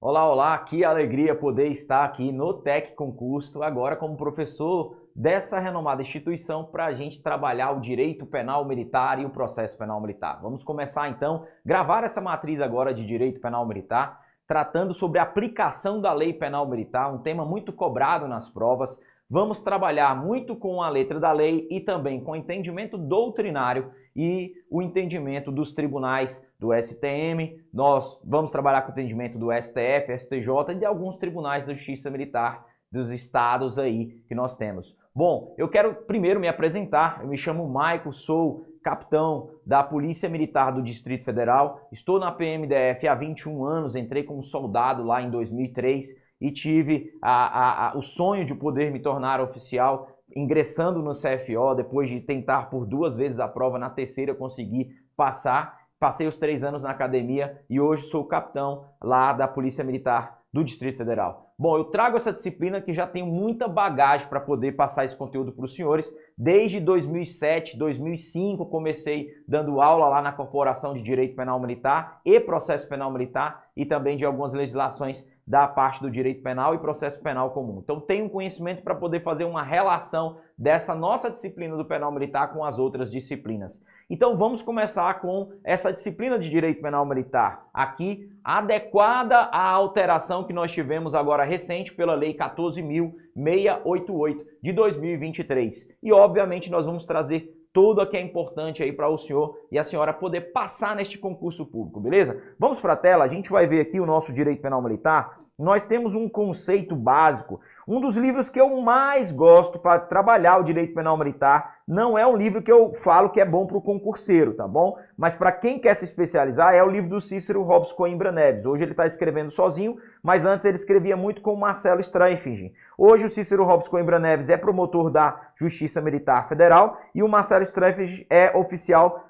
Olá, olá, que alegria poder estar aqui no Tec Concurso, agora como professor dessa renomada instituição para a gente trabalhar o direito penal militar e o processo penal militar. Vamos começar então, gravar essa matriz agora de direito penal militar, tratando sobre a aplicação da lei penal militar, um tema muito cobrado nas provas. Vamos trabalhar muito com a letra da lei e também com o entendimento doutrinário e o entendimento dos tribunais do STM. Nós vamos trabalhar com o entendimento do STF, STJ e de alguns tribunais da Justiça Militar dos estados aí que nós temos. Bom, eu quero primeiro me apresentar. Eu me chamo Maico, sou capitão da Polícia Militar do Distrito Federal. Estou na PMDF há 21 anos, entrei como soldado lá em 2003 e tive o sonho de poder me tornar oficial, ingressando no CFO, depois de tentar por 2 vezes a prova, na terceira consegui passar. Passei os 3 anos na academia e hoje sou capitão lá da Polícia Militar do Distrito Federal. Bom, eu trago essa disciplina que já tenho muita bagagem para poder passar esse conteúdo para os senhores. Desde 2007, 2005 comecei dando aula lá na Corporação de Direito Penal Militar e Processo Penal Militar e também de algumas legislações da parte do direito penal e processo penal comum. Então tenho conhecimento para poder fazer uma relação dessa nossa disciplina do penal militar com as outras disciplinas. Então vamos começar com essa disciplina de direito penal militar, aqui adequada à alteração que nós tivemos agora recente pela Lei 14.688 de 2023. E obviamente nós vamos trazer tudo o que é importante aí para o senhor e a senhora poder passar neste concurso público, beleza? Vamos para a tela, a gente vai ver aqui o nosso direito penal militar. Nós temos um conceito básico. Um dos livros que eu mais gosto para trabalhar o direito penal militar não é um livro que eu falo que é bom para o concurseiro, tá bom? Mas para quem quer se especializar é o livro do Cícero Robson Coimbra Neves. Hoje ele está escrevendo sozinho, mas antes ele escrevia muito com o Marcelo Streifingen. Hoje o Cícero Robson Coimbra Neves é promotor da Justiça Militar Federal e o Marcelo Streifingen é oficial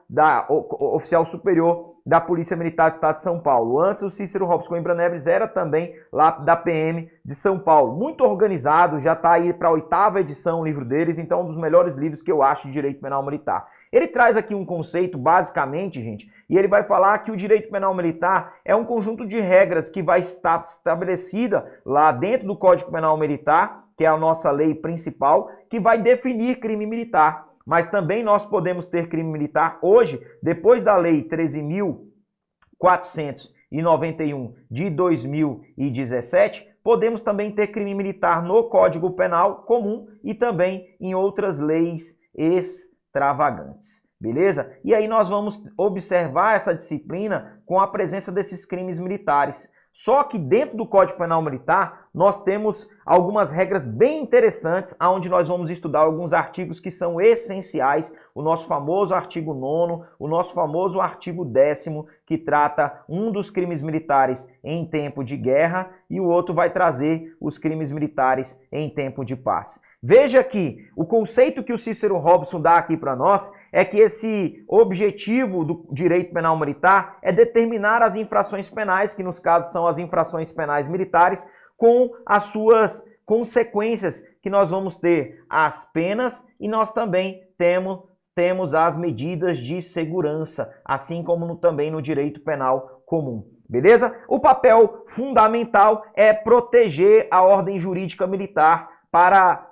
superior da Polícia Militar do Estado de São Paulo. Antes, o Cícero Robson Coimbra Neves era também lá da PM de São Paulo. Muito organizado, já está aí para a 8ª edição o livro deles, então um dos melhores livros que eu acho de direito penal militar. Ele traz aqui um conceito, basicamente, gente, e ele vai falar que o direito penal militar é um conjunto de regras que vai estar estabelecida lá dentro do Código Penal Militar, que é a nossa lei principal, que vai definir crime militar. Mas também nós podemos ter crime militar hoje, depois da Lei 13.491 de 2017, podemos também ter crime militar no Código Penal Comum e também em outras leis extravagantes. Beleza? E aí nós vamos observar essa disciplina com a presença desses crimes militares. Só que dentro do Código Penal Militar, nós temos algumas regras bem interessantes, onde nós vamos estudar alguns artigos que são essenciais, o nosso famoso artigo 9º, o nosso famoso artigo 10º, que trata um dos crimes militares em tempo de guerra, e o outro vai trazer os crimes militares em tempo de paz. Veja que o conceito que o Cícero Robson dá aqui para nós é que esse objetivo do direito penal militar é determinar as infrações penais, que nos casos são as infrações penais militares, com as suas consequências, que nós vamos ter as penas e nós também temos as medidas de segurança, assim como também no direito penal comum. Beleza? O papel fundamental é proteger a ordem jurídica militar para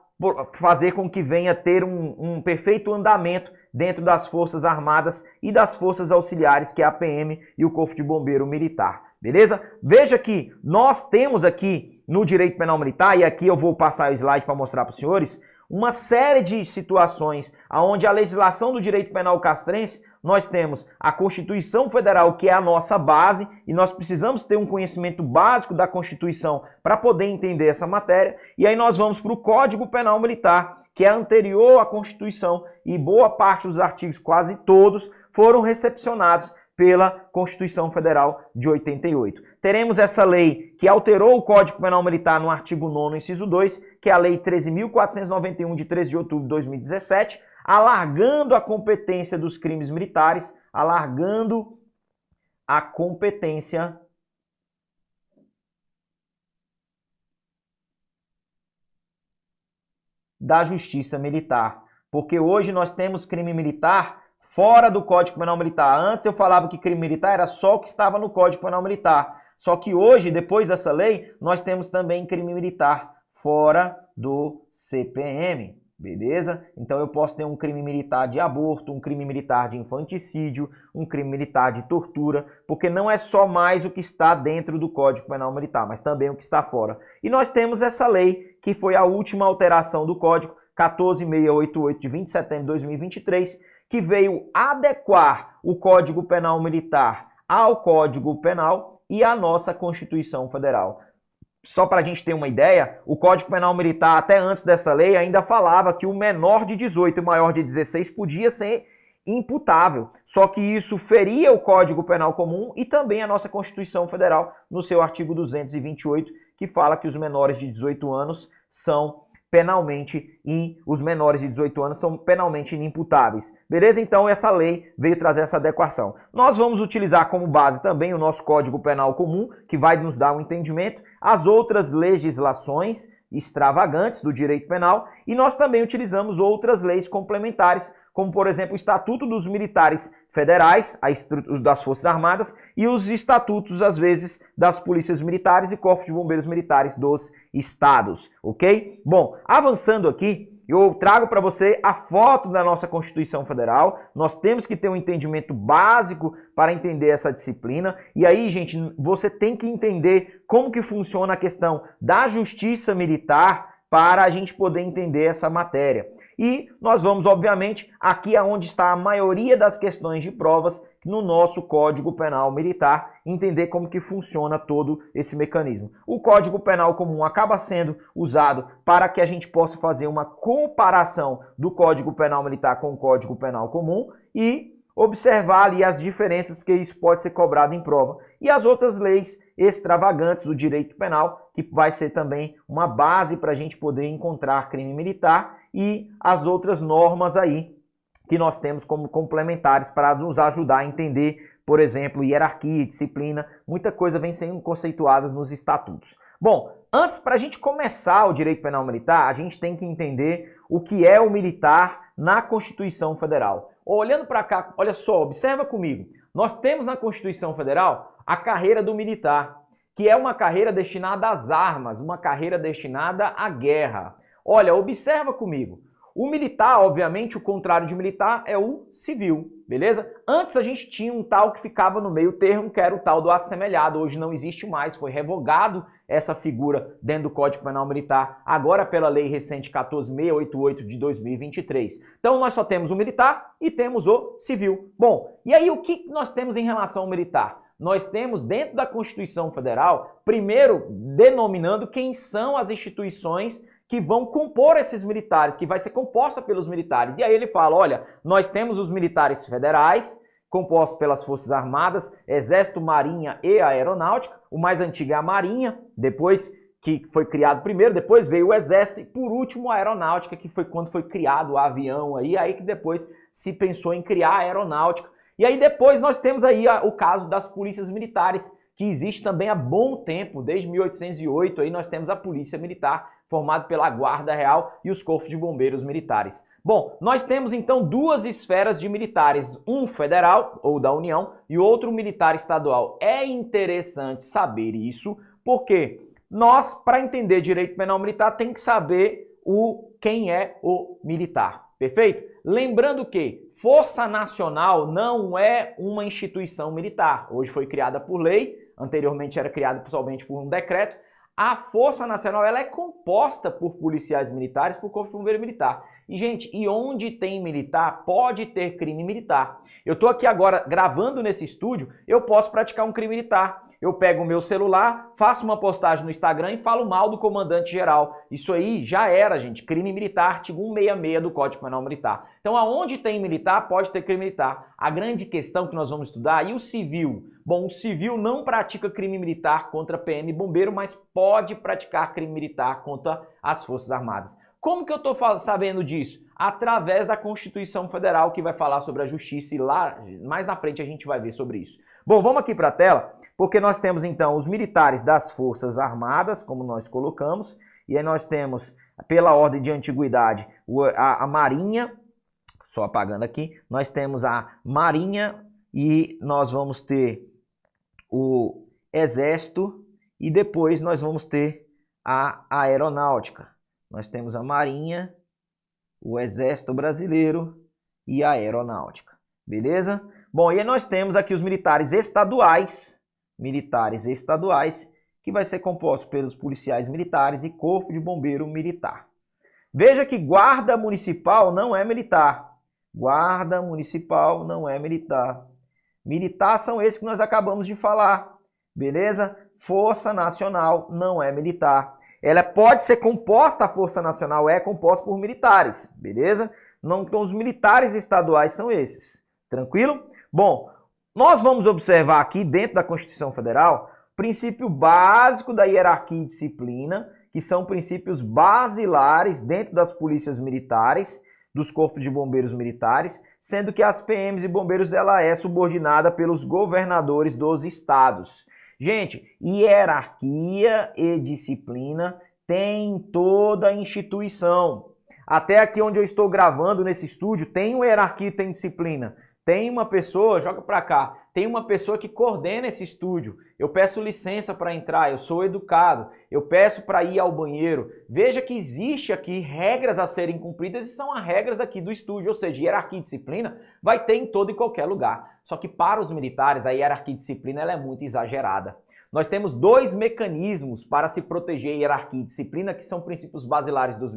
fazer com que venha ter um perfeito andamento dentro das Forças Armadas e das Forças Auxiliares, que é a PM e o Corpo de Bombeiro Militar. Beleza? Veja que nós temos aqui no direito penal militar, e aqui eu vou passar o slide para mostrar para os senhores, uma série de situações onde a legislação do direito penal castrense, nós temos a Constituição Federal, que é a nossa base, e nós precisamos ter um conhecimento básico da Constituição para poder entender essa matéria, e aí nós vamos para o Código Penal Militar, que é anterior à Constituição, e boa parte dos artigos, quase todos, foram recepcionados pela Constituição Federal de 88. Teremos essa lei que alterou o Código Penal Militar no artigo 9º, inciso 2, que é a Lei 13.491, de 13 de outubro de 2017, alargando a competência dos crimes militares, alargando a competência da Justiça Militar porque hoje nós temos crime militar fora do Código Penal Militar. Antes eu falava que crime militar era só o que estava no Código Penal Militar. Só que hoje, depois dessa lei, nós temos também crime militar fora do CPM. Beleza? Então eu posso ter um crime militar de aborto, um crime militar de infanticídio, um crime militar de tortura, porque não é só mais o que está dentro do Código Penal Militar, mas também o que está fora. E nós temos essa lei, que foi a última alteração do Código, 14688, de 20 de setembro de 2023, que veio adequar o Código Penal Militar ao Código Penal e à nossa Constituição Federal. Só para a gente ter uma ideia, o Código Penal Militar, até antes dessa lei, ainda falava que o menor de 18 e o maior de 16 podia ser imputável. Só que isso feria o Código Penal Comum e também a nossa Constituição Federal, no seu artigo 228, que fala que os menores de 18 anos são penalmente e os menores de 18 anos são penalmente inimputáveis. Beleza? Então essa lei veio trazer essa adequação. Nós vamos utilizar como base também o nosso Código Penal Comum, que vai nos dar um entendimento, as outras legislações extravagantes do direito penal, e nós também utilizamos outras leis complementares, como por exemplo o Estatuto dos Militares Federais, das Forças Armadas, e os estatutos, às vezes, das Polícias Militares e Corpos de Bombeiros Militares dos Estados, ok? Bom, avançando aqui, eu trago para você a foto da nossa Constituição Federal. Nós temos que ter um entendimento básico para entender essa disciplina. E aí, gente, você tem que entender como que funciona a questão da justiça militar para a gente poder entender essa matéria. E nós vamos, obviamente, aqui aonde está a maioria das questões de provas no nosso Código Penal Militar, entender como que funciona todo esse mecanismo. O Código Penal Comum acaba sendo usado para que a gente possa fazer uma comparação do Código Penal Militar com o Código Penal Comum e observar ali as diferenças, porque isso pode ser cobrado em prova. E as outras leis extravagantes do direito penal, que vai ser também uma base para a gente poder encontrar crime militar, e as outras normas aí que nós temos como complementares para nos ajudar a entender, por exemplo, hierarquia, disciplina, muita coisa vem sendo conceituada nos estatutos. Bom, antes, para a gente começar o direito penal militar, a gente tem que entender o que é o militar na Constituição Federal. Olhando para cá, olha só, observa comigo. Nós temos na Constituição Federal a carreira do militar, que é uma carreira destinada às armas, uma carreira destinada à guerra. Olha, observa comigo. O militar, obviamente, o contrário de militar é o civil, beleza? Antes a gente tinha um tal que ficava no meio termo, que era o tal do assemelhado. Hoje não existe mais, foi revogado essa figura dentro do Código Penal Militar, agora pela lei recente 14688 de 2023. Então nós só temos o militar e temos o civil. Bom, e aí o que nós temos em relação ao militar? Nós temos dentro da Constituição Federal, primeiro denominando quem são as instituições que vão compor esses militares, que vai ser composta pelos militares. E aí ele fala, olha, nós temos os militares federais, compostos pelas Forças Armadas, Exército, Marinha e Aeronáutica. O mais antigo é a Marinha, depois que foi criado primeiro, depois veio o Exército e por último a Aeronáutica, que foi quando foi criado o avião aí que depois se pensou em criar a Aeronáutica. E aí depois nós temos aí o caso das polícias militares, que existe também há bom tempo, desde 1808, aí nós temos a Polícia Militar, formada pela Guarda Real e os Corpos de Bombeiros Militares. Bom, nós temos então duas esferas de militares, um federal, ou da União, e outro militar estadual. É interessante saber isso, porque nós, para entender direito penal militar, tem que saber quem é o militar, perfeito? Lembrando que Força Nacional não é uma instituição militar. Hoje foi criada por lei, anteriormente era criada somente por um decreto. A Força Nacional ela é composta por policiais militares, por Corpo de Bombeiro Militar. E, gente, e onde tem militar, pode ter crime militar. Eu estou aqui agora gravando nesse estúdio, eu posso praticar um crime militar. Eu pego o meu celular, faço uma postagem no Instagram e falo mal do comandante-geral. Isso aí já era, gente, crime militar, artigo 166 do Código Penal Militar. Então, aonde tem militar, pode ter crime militar. A grande questão que nós vamos estudar, e o civil? Bom, o civil não pratica crime militar contra PM e bombeiro, mas pode praticar crime militar contra as Forças Armadas. Como que eu estou sabendo disso? Através da Constituição Federal, que vai falar sobre a justiça, e lá, mais na frente, a gente vai ver sobre isso. Bom, vamos aqui para a tela, porque nós temos, então, os militares das Forças Armadas, como nós colocamos, e aí nós temos pela ordem de antiguidade, a Marinha, só apagando aqui, nós temos a Marinha e nós vamos ter o Exército e depois nós vamos ter a Aeronáutica. Nós temos a Marinha, o Exército Brasileiro e a Aeronáutica. Beleza? Bom, e nós temos aqui os militares estaduais, que vai ser composto pelos policiais militares e corpo de bombeiro militar. Veja que guarda municipal não é militar. Guarda municipal não é militar. Militar são esses que nós acabamos de falar. Beleza? Força Nacional não é militar. Ela pode ser composta, a Força Nacional é composta por militares. Beleza? Não, então os militares estaduais são esses. Tranquilo? Bom, nós vamos observar aqui dentro da Constituição Federal o princípio básico da hierarquia e disciplina, que são princípios basilares dentro das polícias militares, dos corpos de bombeiros militares, sendo que as PMs e bombeiros ela é subordinada pelos governadores dos estados. Gente, hierarquia e disciplina tem em toda a instituição. Até aqui onde eu estou gravando nesse estúdio, tem uma hierarquia e tem disciplina. Tem uma pessoa, joga para cá, tem uma pessoa que coordena esse estúdio. Eu peço licença para entrar, eu sou educado, eu peço para ir ao banheiro. Veja que existe aqui regras a serem cumpridas e são as regras aqui do estúdio, ou seja, hierarquia e disciplina vai ter em todo e qualquer lugar. Só que para os militares a hierarquia e disciplina ela é muito exagerada. Nós temos dois mecanismos para se proteger hierarquia e disciplina, que são princípios basilares dos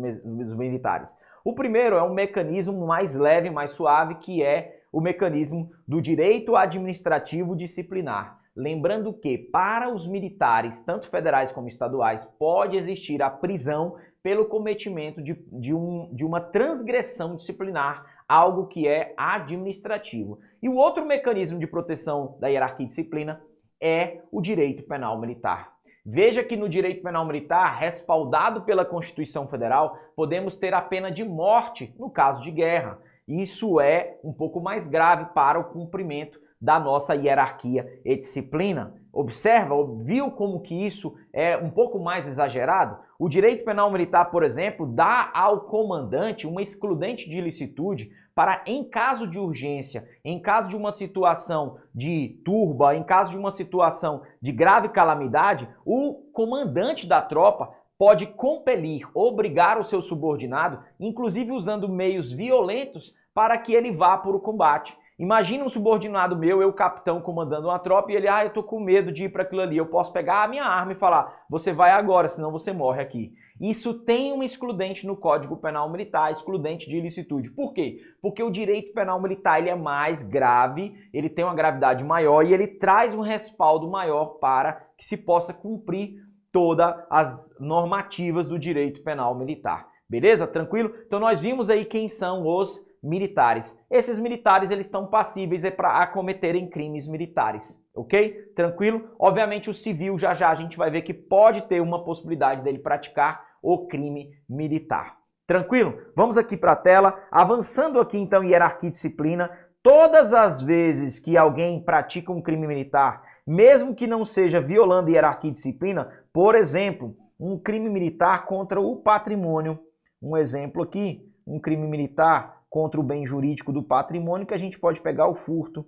militares. O primeiro é um mecanismo mais leve, mais suave, que é o mecanismo do direito administrativo disciplinar. Lembrando que, para os militares, tanto federais como estaduais, pode existir a prisão pelo cometimento de uma transgressão disciplinar, algo que é administrativo. E o outro mecanismo de proteção da hierarquia e disciplina é o direito penal militar. Veja que no direito penal militar, respaldado pela Constituição Federal, podemos ter a pena de morte no caso de guerra. Isso é um pouco mais grave para o cumprimento da nossa hierarquia e disciplina. Observa, viu como que isso é um pouco mais exagerado? O direito penal militar, por exemplo, dá ao comandante uma excludente de ilicitude para, em caso de urgência, em caso de uma situação de turba, em caso de uma situação de grave calamidade, o comandante da tropa pode compelir, obrigar o seu subordinado, inclusive usando meios violentos, para que ele vá para o combate. Imagina um subordinado meu, eu capitão comandando uma tropa, e ele, eu tô com medo de ir para aquilo ali, eu posso pegar a minha arma e falar, você vai agora, senão você morre aqui. Isso tem uma excludente no Código Penal Militar, excludente de ilicitude. Por quê? Porque o direito penal militar ele é mais grave, ele tem uma gravidade maior e ele traz um respaldo maior para que se possa cumprir todas as normativas do direito penal militar. Beleza? Tranquilo? Então nós vimos aí quem são os militares. Esses militares eles estão passíveis para cometerem crimes militares, ok? Tranquilo? Obviamente o civil já a gente vai ver que pode ter uma possibilidade dele praticar o crime militar. Tranquilo? Vamos aqui para a tela, avançando aqui então em hierarquia e disciplina. Todas as vezes que alguém pratica um crime militar, mesmo que não seja violando hierarquia e disciplina, por exemplo, um crime militar contra o patrimônio, um exemplo aqui, um crime militar contra o bem jurídico do patrimônio, que a gente pode pegar o furto.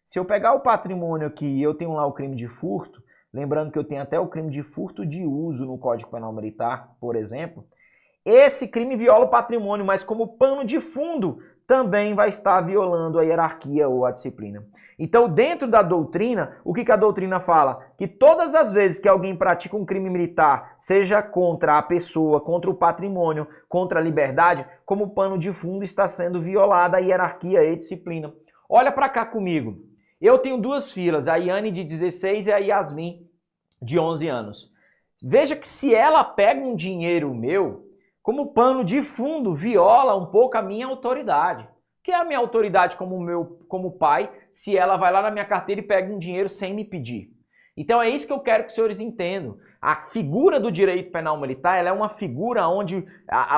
Se eu pegar o patrimônio aqui e eu tenho lá o crime de furto, lembrando que eu tenho até o crime de furto de uso no Código Penal Militar, por exemplo, esse crime viola o patrimônio, mas como pano de fundo também vai estar violando a hierarquia ou a disciplina. Então, dentro da doutrina, o que a doutrina fala? Que todas as vezes que alguém pratica um crime militar, seja contra a pessoa, contra o patrimônio, contra a liberdade, como pano de fundo está sendo violada a hierarquia e disciplina. Olha para cá comigo. Eu tenho duas filhas, a Iane de 16 e a Yasmin de 11 anos. Veja que se ela pega um dinheiro meu, como pano de fundo, viola um pouco a minha autoridade. Que é a minha autoridade como pai, se ela vai lá na minha carteira e pega um dinheiro sem me pedir. Então é isso que eu quero que os senhores entendam. A figura do direito penal militar, ela é uma figura onde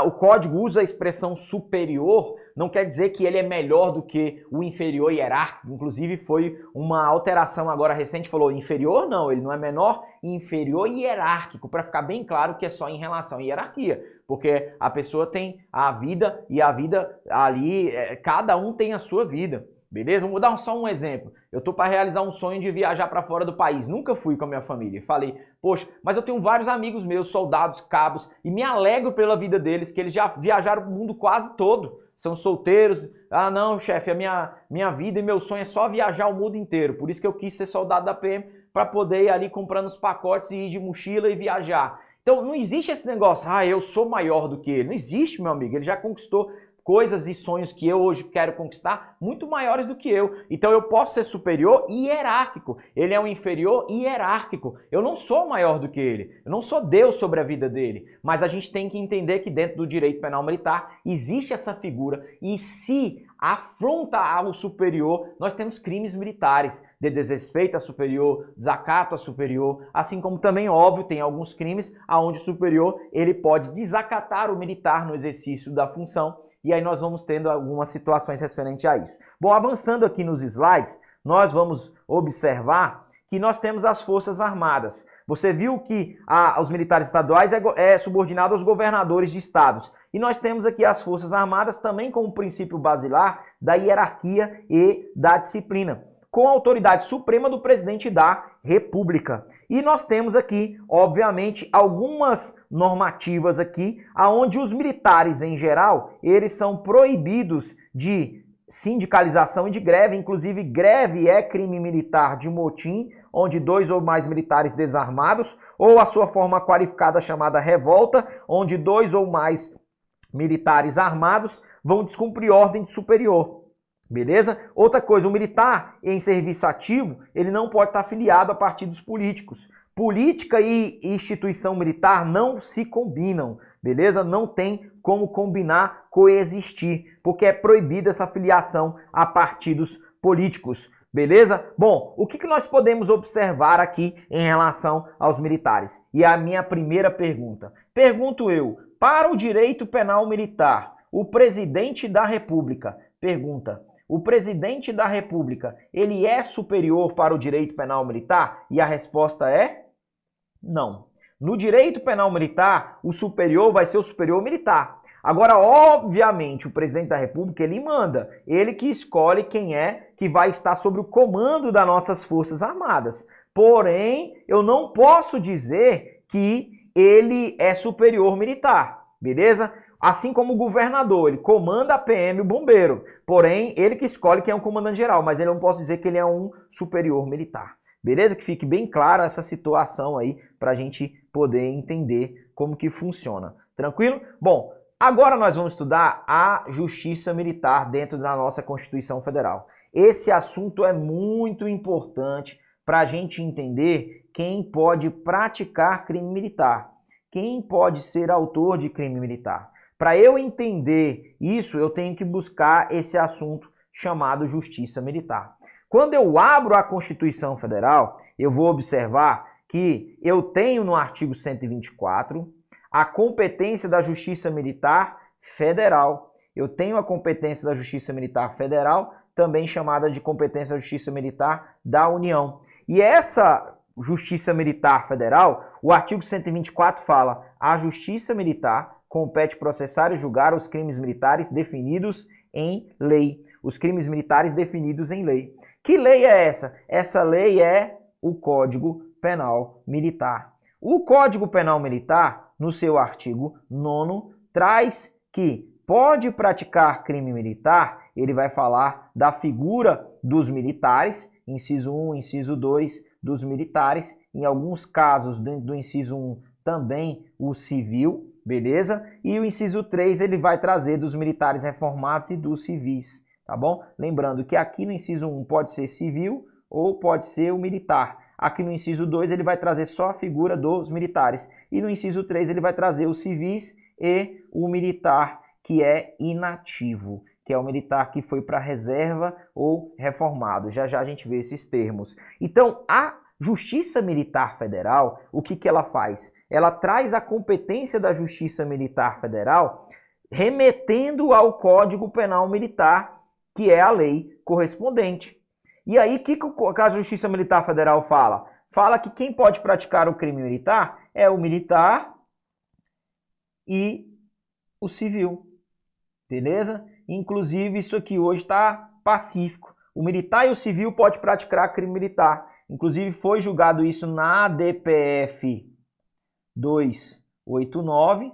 o Código usa a expressão superior, não quer dizer que ele é melhor do que o inferior hierárquico. Inclusive foi uma alteração agora recente, falou inferior não, ele não é menor, inferior hierárquico, para ficar bem claro que é só em relação à hierarquia, porque a pessoa tem a vida e a vida ali, cada um tem a sua vida. Beleza? Vou dar só um exemplo. Eu tô para realizar um sonho de viajar para fora do país. Nunca fui com a minha família. Falei, poxa, mas eu tenho vários amigos meus, soldados, cabos, e me alegro pela vida deles, que eles já viajaram o mundo quase todo. São solteiros. Ah, não, chefe, a minha vida e meu sonho é só viajar o mundo inteiro. Por isso que eu quis ser soldado da PM, para poder ir ali comprando os pacotes e ir de mochila e viajar. Então, não existe esse negócio, eu sou maior do que ele. Não existe, meu amigo. Ele já conquistou coisas e sonhos que eu hoje quero conquistar muito maiores do que eu. Então eu posso ser superior e hierárquico. Ele é um inferior e hierárquico. Eu não sou maior do que ele. Eu não sou Deus sobre a vida dele. Mas a gente tem que entender que dentro do direito penal militar existe essa figura e se afronta ao superior, nós temos crimes militares de desrespeito a superior, desacato a superior, assim como também, óbvio, tem alguns crimes onde o superior ele pode desacatar o militar no exercício da função. E aí nós vamos tendo algumas situações referentes a isso. Bom, avançando aqui nos slides, nós vamos observar que nós temos as Forças Armadas. Você viu que os militares estaduais é subordinado aos governadores de estados. E nós temos aqui as Forças Armadas também como princípio basilar da hierarquia e da disciplina, com a autoridade suprema do presidente da República. E nós temos aqui, obviamente, algumas normativas aqui, aonde os militares, em geral, eles são proibidos de sindicalização e de greve. Inclusive, greve é crime militar de motim, onde 2 ou mais militares desarmados, ou a sua forma qualificada chamada revolta, onde 2 ou mais militares armados vão descumprir ordem de superior. Beleza? Outra coisa, o militar em serviço ativo, ele não pode estar afiliado a partidos políticos. Política e instituição militar não se combinam, beleza? Não tem como combinar, coexistir, porque é proibida essa filiação a partidos políticos, beleza? Bom, o que nós podemos observar aqui em relação aos militares? E a minha primeira pergunta. Pergunto eu, para o direito penal militar, o presidente da República, pergunta, o presidente da República, ele é superior para o direito penal militar? E a resposta é não. No direito penal militar, o superior vai ser o superior militar. Agora, obviamente, o presidente da República, ele manda. Ele que escolhe quem é que vai estar sob o comando das nossas Forças Armadas. Porém, eu não posso dizer que ele é superior militar, beleza? Assim como o governador, ele comanda a PM, o bombeiro. Porém, ele que escolhe quem é o comandante geral, mas eu não posso dizer que ele é um superior militar. Beleza? Que fique bem clara essa situação aí para a gente poder entender como que funciona. Tranquilo? Bom, agora nós vamos estudar a justiça militar dentro da nossa Constituição Federal. Esse assunto é muito importante para a gente entender quem pode praticar crime militar, quem pode ser autor de crime militar. Para eu entender isso, eu tenho que buscar esse assunto chamado justiça militar. Quando eu abro a Constituição Federal, eu vou observar que eu tenho no artigo 124 a competência da Justiça Militar Federal. Eu tenho a competência da Justiça Militar Federal, também chamada de competência da Justiça Militar da União. E essa Justiça Militar Federal, o artigo 124 fala: a Justiça Militar compete processar e julgar os crimes militares definidos em lei. Os crimes militares definidos em lei. Que lei é essa? Essa lei é o Código Penal Militar. O Código Penal Militar, no seu artigo 9º, traz que pode praticar crime militar, ele vai falar da figura dos militares, inciso 1, inciso 2, dos militares, em alguns casos, dentro do inciso 1, também o civil, beleza? E o inciso 3 ele vai trazer dos militares reformados e dos civis, tá bom? Lembrando que aqui no inciso 1 pode ser civil ou pode ser o militar. Aqui no inciso 2 ele vai trazer só a figura dos militares. E no inciso 3 ele vai trazer os civis e o militar que é inativo, que é o militar que foi para reserva ou reformado. Já já a gente vê esses termos. Então, a Justiça Militar Federal, o que ela faz? Ela traz a competência da Justiça Militar Federal remetendo ao Código Penal Militar, que é a lei correspondente. E aí, o que a Justiça Militar Federal fala? Fala que quem pode praticar o crime militar é o militar e o civil. Beleza? Inclusive, isso aqui hoje está pacífico. O militar e o civil pode praticar crime militar. Inclusive, foi julgado isso na DPF 289.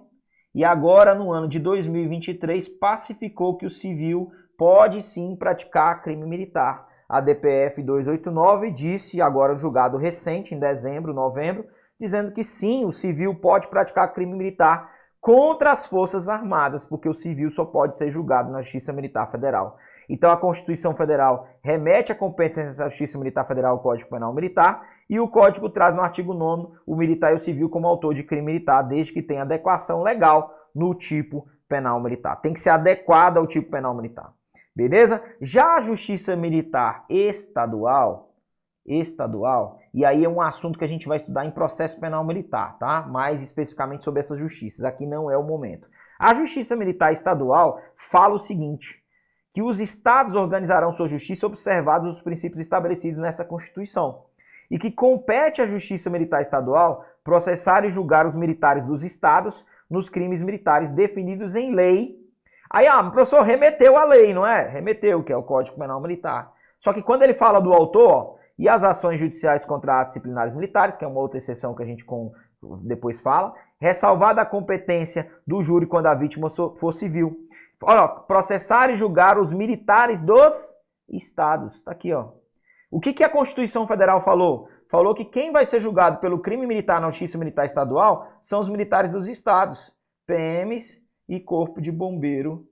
E agora, no ano de 2023, pacificou que o civil pode sim praticar crime militar. A DPF 289 disse, agora julgado recente, em dezembro, novembro, dizendo que sim, o civil pode praticar crime militar contra as Forças Armadas, porque o civil só pode ser julgado na Justiça Militar Federal. Então a Constituição Federal remete a competência da Justiça Militar Federal ao Código Penal Militar e o Código traz no artigo 9º o militar e o civil como autor de crime militar, desde que tenha adequação legal no tipo penal militar. Tem que ser adequado ao tipo penal militar. Beleza? Já a Justiça Militar Estadual, e aí é um assunto que a gente vai estudar em processo penal militar, tá? Mais especificamente sobre essas justiças, aqui não é o momento. A Justiça Militar Estadual fala o seguinte, que os estados organizarão sua justiça observados os princípios estabelecidos nessa Constituição, e que compete à Justiça Militar Estadual processar e julgar os militares dos estados nos crimes militares definidos em lei. Aí, o professor remeteu a lei, não é? Remeteu, que é o Código Penal Militar. Só que quando ele fala do autor, e as ações judiciais contra atos disciplinares militares, que é uma outra exceção que a gente depois fala, ressalvada a competência do júri quando a vítima for civil. Olha, processar e julgar os militares dos estados. Está aqui, ó. O que a Constituição Federal falou? Falou que quem vai ser julgado pelo crime militar na Justiça Militar Estadual são os militares dos estados, PMs e Corpo de Bombeiro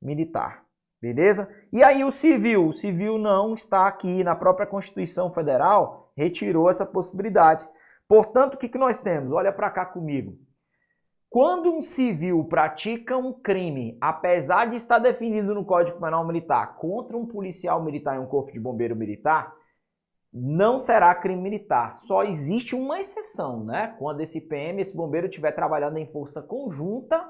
Militar. Beleza? E aí o civil não está aqui na própria Constituição Federal, retirou essa possibilidade. Portanto, o que nós temos? Olha para cá comigo. Quando um civil pratica um crime, apesar de estar definido no Código Penal Militar, contra um policial militar e um corpo de bombeiro militar, não será crime militar. Só existe uma exceção, né? Quando esse PM, esse bombeiro estiver trabalhando em força conjunta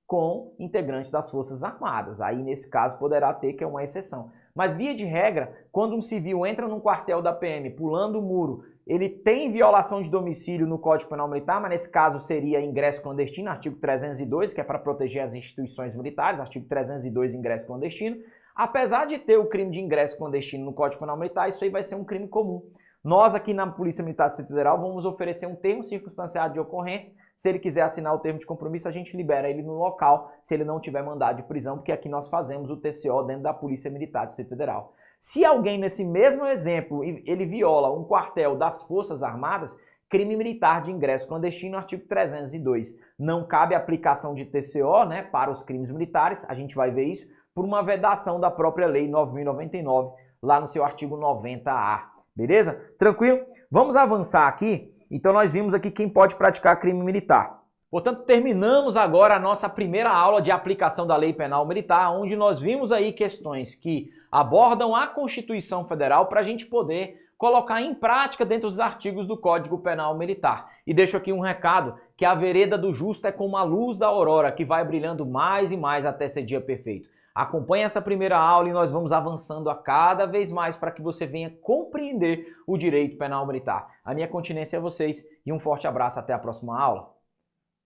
com integrantes das Forças Armadas. Aí, nesse caso, poderá ter, que é uma exceção. Mas, via de regra, quando um civil entra num quartel da PM pulando o muro, ele tem violação de domicílio no Código Penal Militar, mas nesse caso seria ingresso clandestino, artigo 302, que é para proteger as instituições militares, artigo 302, ingresso clandestino. Apesar de ter o crime de ingresso clandestino no Código Penal Militar, isso aí vai ser um crime comum. Nós aqui na Polícia Militar do Distrito Federal vamos oferecer um termo circunstanciado de ocorrência. Se ele quiser assinar o termo de compromisso, a gente libera ele no local, se ele não tiver mandado de prisão, porque aqui nós fazemos o TCO dentro da Polícia Militar do Distrito Federal. Se alguém, nesse mesmo exemplo, ele viola um quartel das Forças Armadas, crime militar de ingresso clandestino, artigo 302. Não cabe aplicação de TCO, né, para os crimes militares, a gente vai ver isso, por uma vedação da própria Lei 9.099, lá no seu artigo 90A. Beleza? Tranquilo? Vamos avançar aqui. Então nós vimos aqui quem pode praticar crime militar. Portanto, terminamos agora a nossa primeira aula de aplicação da Lei Penal Militar, onde nós vimos aí questões que abordam a Constituição Federal para a gente poder colocar em prática dentro dos artigos do Código Penal Militar. E deixo aqui um recado, que a vereda do justo é como a luz da aurora, que vai brilhando mais e mais até ser dia perfeito. Acompanhe essa primeira aula e nós vamos avançando a cada vez mais para que você venha compreender o direito penal militar. A minha continência é vocês e um forte abraço, até a próxima aula.